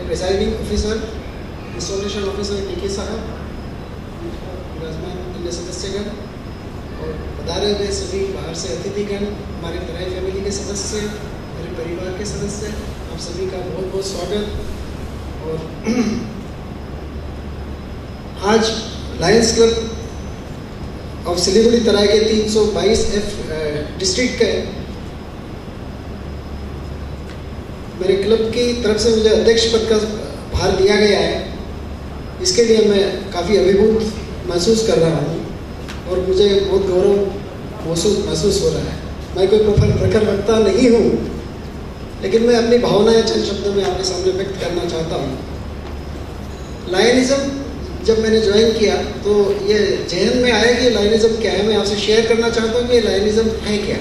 Presiding officer, installation officer टीके साहब, विराजमान अन्य सदस्यगण और पधारे हुए सभी बाहर से अतिथिगण, हमारे तराई फैमिली के सदस्य, मेरे परिवार के सदस्य, आप सभी का बहुत बहुत स्वागत। और आज लायंस क्लब ऑफ सिलीगुड़ी तराई के 322F डिस्ट्रिक्ट के मेरे क्लब की तरफ से मुझे अध्यक्ष पद का भार दिया गया है। इसके लिए मैं काफ़ी अभिभूत महसूस कर रहा हूँ और मुझे बहुत गौरव महसूस हो रहा है। मैं कोई प्रखर वक्ता नहीं हूँ, लेकिन मैं अपनी भावनाएं चंद शब्दों में आपके सामने व्यक्त करना चाहता हूँ। लायनिज़्म जब मैंने ज्वाइन किया तो ये जहन में आया कि लायनिज़्म क्या है। मैं आपसे शेयर करना चाहता हूँ कि लायनिज़्म है क्या।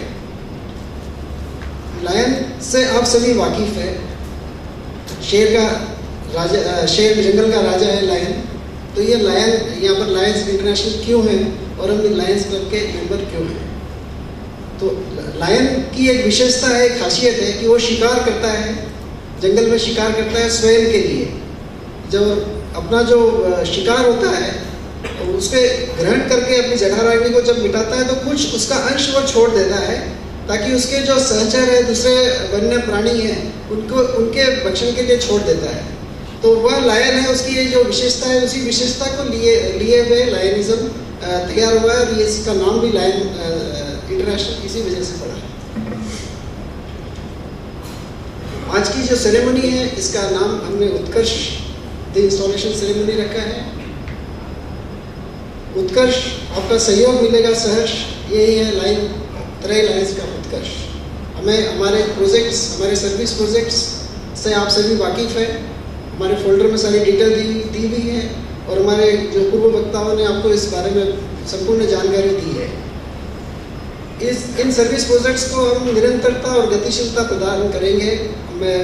लायन से आप सभी वाकिफ़ है। शेर का राजा, शेर जंगल का राजा है लायन। तो ये लायन यहाँ पर लायंस इंटरनेशनल क्यों है और हम लायंस क्लब के मेंबर क्यों हैं? तो लायन की एक विशेषता है, एक खासियत है कि वो शिकार करता है, जंगल में शिकार करता है स्वयं के लिए। जब अपना जो शिकार होता है उसके ग्रहण करके अपनी जठराग्नि को जब मिटाता है तो कुछ उसका अंश वो छोड़ देता है ताकि उसके जो सहचर है, दूसरे वन्य प्राणी हैं, उनके भक्षण के लिए छोड़ देता है। तो वह लायन है, उसकी ये जो विशेषता है, उसी विशेषता को लिए हुए लायनिज़्म तैयार हुआ है और ये इसका नाम भी लायन इंटरनेशनल इसी वजह से पड़ा है। आज की जो सेरेमनी है इसका नाम हमने उत्कर्ष द इंस्टॉलेशन सेरेमनी रखा है। उत्कर्ष आपका सहयोग मिलेगा, सहर्ष, यही है लाइन तराई लायंस का उत्कर्ष। हमें हमारे प्रोजेक्ट्स, हमारे सर्विस प्रोजेक्ट्स से आप सभी वाकिफ़ हैं। हमारे फोल्डर में सारी डिटेल दी हुई है और हमारे जो पूर्व वक्ताओं ने आपको इस बारे में संपूर्ण जानकारी दी है। इन सर्विस प्रोजेक्ट्स को हम निरंतरता और गतिशीलता प्रदान करेंगे।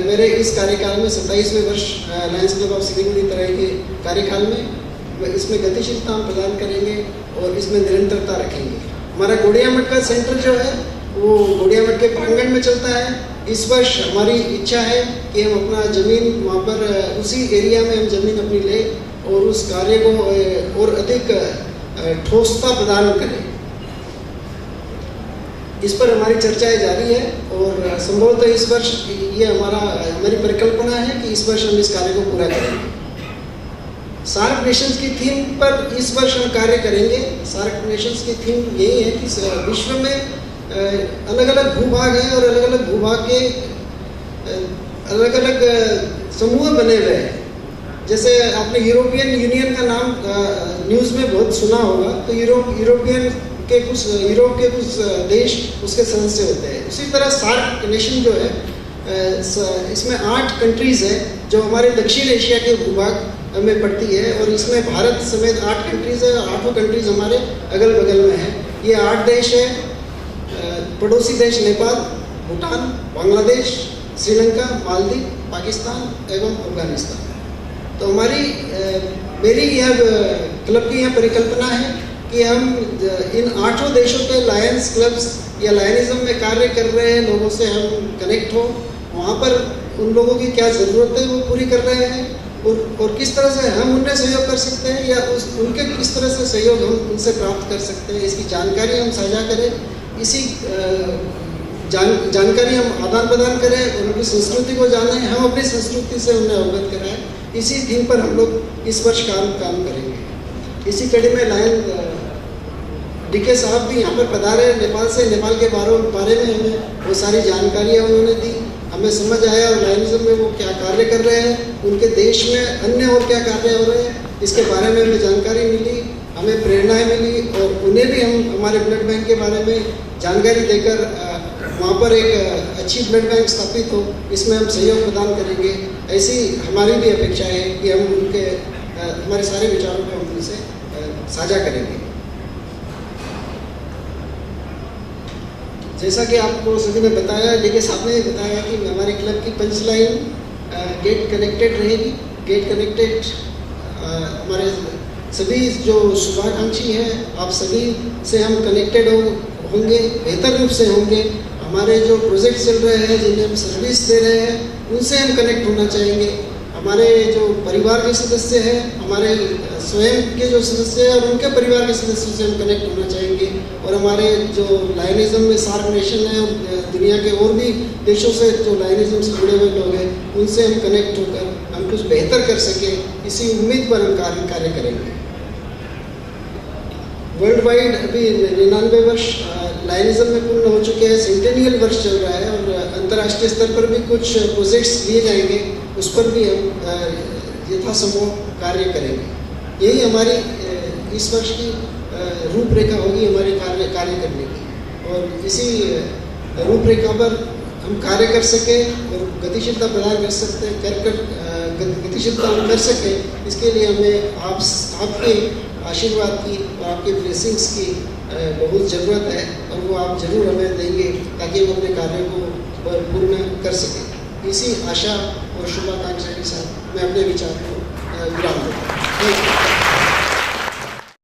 मेरे इस कार्यकाल में 27वें वर्ष लायंस क्लब ऑफ सिलीगुड़ी तराई के कार्यकाल में इसमें गतिशीलता हम प्रदान करेंगे और इसमें निरंतरता रखेंगे। हमारा गोड़िया मठ का सेंटर जो है वो गोड़िया मठ के प्रांगण में चलता है। इस वर्ष हमारी इच्छा है कि हम अपना ज़मीन वहाँ पर उसी एरिया में हम ज़मीन अपनी लें और उस कार्य को और अधिक ठोसता प्रदान करें। इस पर हमारी चर्चाएं जारी है और संभवतः इस वर्ष ये हमारी परिकल्पना है कि इस वर्ष हम इस कार्य को पूरा करेंगे। सार्क नेशंस की थीम पर इस वर्ष हम कार्य करेंगे। सार्क नेशंस की थीम यही है कि विश्व में अलग अलग भूभाग हैं और अलग अलग भूभाग के अलग अलग समूह बने हुए हैं। जैसे आपने यूरोपियन यूनियन का नाम न्यूज़ में बहुत सुना होगा। तो यूरोप के कुछ देश उसके सदस्य होते हैं। उसी तरह सार्क नेशन जो है इसमें 8 कंट्रीज़ हैं जो हमारे दक्षिण एशिया के भूभाग में पड़ती है और इसमें भारत समेत 8 कंट्रीज़ है। 8 कंट्रीज़ हमारे अगल बगल में हैं। ये 8 देश है, पड़ोसी देश नेपाल, भूटान, बांग्लादेश, श्रीलंका, मालदीव, पाकिस्तान एवं अफगानिस्तान। तो मेरी यह क्लब की यह परिकल्पना है कि हम इन 8 देशों के लायंस क्लब्स या लायनिज़्म में कार्य कर रहे हैं लोगों से हम कनेक्ट हो, वहाँ पर उन लोगों की क्या ज़रूरत है वो पूरी कर रहे हैं और किस तरह से हम उनमें सहयोग कर सकते हैं या उनके किस तरह से सहयोग हम उनसे प्राप्त कर सकते हैं, इसकी जानकारी हम साझा करें। इसी जानकारी हम आदान प्रदान करें और उनकी संस्कृति को जानें, हम अपनी संस्कृति से उन्हें अवगत कराएं। इसी थीम पर हम लोग इस वर्ष काम करेंगे। इसी कड़ी में लायन डीके साहब भी यहाँ पर पधारे नेपाल से। नेपाल के बारे में हमें वो सारी जानकारियाँ उन्होंने दी, हमें समझ आया और लायनिज़्म में वो क्या कार्य कर रहे हैं, उनके देश में अन्य और क्या कार्य हो रहे हैं, इसके बारे में हमें जानकारी मिली, हमें प्रेरणाएं मिली और उन्हें भी हम हमारे ब्लड बैंक के बारे में जानकारी देकर वहाँ पर एक अच्छी ब्लड बैंक स्थापित हो, इसमें हम सहयोग प्रदान करेंगे। ऐसी हमारी भी अपेक्षा है कि हम हमारे सारे विचारों को हम उनसे साझा करेंगे। जैसा कि आपको सभी ने बताया, लेकिन साहब ने बताया कि हमारे क्लब की पंचलाइन गेट कनेक्टेड रहेगी। गेट कनेक्टेड हमारे सभी जो शुभाकांक्षी हैं आप सभी से हम कनेक्टेड होंगे, बेहतर रूप से होंगे। हमारे जो प्रोजेक्ट चल रहे हैं, जिन्हें हम सर्विस दे रहे हैं, उनसे हम कनेक्ट होना चाहेंगे। हमारे जो परिवार के सदस्य हैं, हमारे स्वयं के जो सदस्य हैं और उनके परिवार के सदस्यों से हम कनेक्ट होना चाहेंगे। और हमारे जो लायनिज़म में सार्क नेशन है और दुनिया के और भी देशों से जो लायनिज़म से जुड़े हुए लोग हैं, उनसे हम कनेक्ट होकर हम कुछ बेहतर कर सकें, इसी उम्मीद पर हम कार्य करेंगे। वर्ल्ड वाइड अभी 99 वर्ष लायनिज़म में पूर्ण हो चुके हैं, सेंटेनियल वर्ष चल रहा है और अंतर्राष्ट्रीय स्तर पर भी कुछ प्रोजेक्ट्स लिए जाएंगे, उस पर भी हम यथासंभव कार्य करेंगे। यही हमारी इस वर्ष की रूपरेखा होगी हमारे कार्य करने की। और इसी रूपरेखा पर हम कार्य कर सकें और गतिशीलता प्रदान कर सकते गतिशीलता हम कर सकें, इसके लिए हमें आपके आशीर्वाद की और आपके ब्लेसिंग्स की बहुत ज़रूरत है और वो आप ज़रूर हमें देंगे ताकि हम अपने कार्य को पूर्ण कर सकें। इसी आशा और शुभाकांक्षा के साथ मैं अपने विचार को विराम दूँगा।